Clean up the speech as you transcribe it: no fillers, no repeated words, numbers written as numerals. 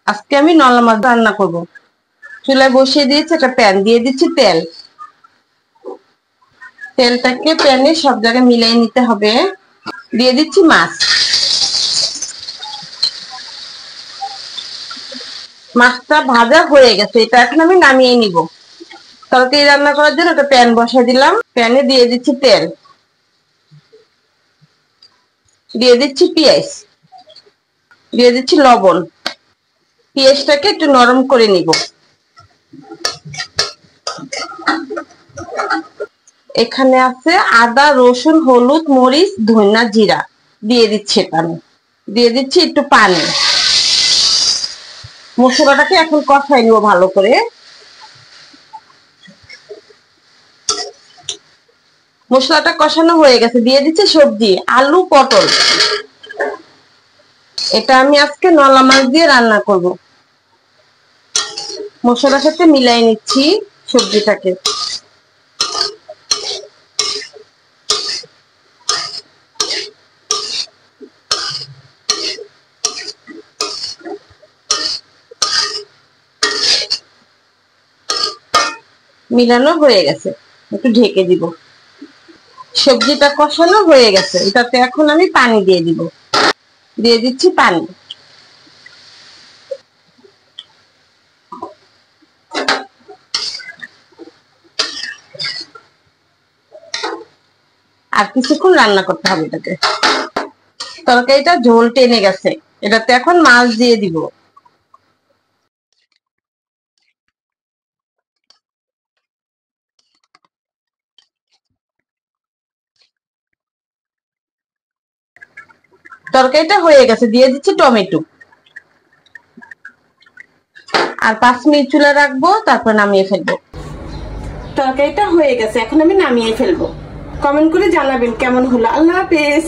আজকে আমি নলা মাছ রান্না করব। চুলায় বসিয়ে দিয়েছি একটা প্যান, দিয়ে দিচ্ছি তেল। তেলটাকে প্যানে সব জায়গায় মিলিয়ে নিতে হবে। দিয়ে দিচ্ছি মাছ। মাছটা ভাজা হয়ে গেছে, এটা এখন আমি নামিয়ে নিব। তরকারি রান্না করার জন্য একটা প্যান বসাই দিলাম। প্যানে দিয়ে দিচ্ছি তেল, দিয়ে দিচ্ছি পেঁয়াজ, দিয়ে দিচ্ছি লবণ। পেঁয়াজটাকে একটু নরম করে নিব। এখানে আছে আদা, রসুন, হলুদ, মরিচ, ধনিয়া, জিরা। দিয়ে দিচ্ছি এটা আমি। দিয়ে দিচ্ছি একটু পানি। মশলাটাকে এখন কষাই নিব ভালো করে। মশলাটা কষানো হয়ে গেছে, দিয়ে দিচ্ছি সবজি, আলু, পটল। এটা আমি আজকে নলা মাছ দিয়ে রান্না করব। মশলার সাথে মিলাই নিচ্ছি সবজিটাকে। মিলানো হয়ে গেছে, একটু ঢেকে দিব। সবজিটা কষানো হয়ে গেছে, এটাতে এখন আমি পানি দিয়ে দিব। দিয়ে দিচ্ছি পানি। আর কিছুক্ষণ রান্না করতে হবে এটাকে। তরকারিটা ঝোল টেনে গেছে, এটাতে এখন মাছ দিয়ে দিব। তরকারিটা হয়ে গেছে, দিয়ে দিচ্ছি টমেটো। আর 5 মিনিট চুলা রাখবো, তারপর নামিয়ে ফেলবো। তরকারিটা হয়ে গেছে, এখন আমি নামিয়ে ফেলবো। কমেন্ট করে জানাবেন কেমন হলো। আল্লাহ হাফেজ।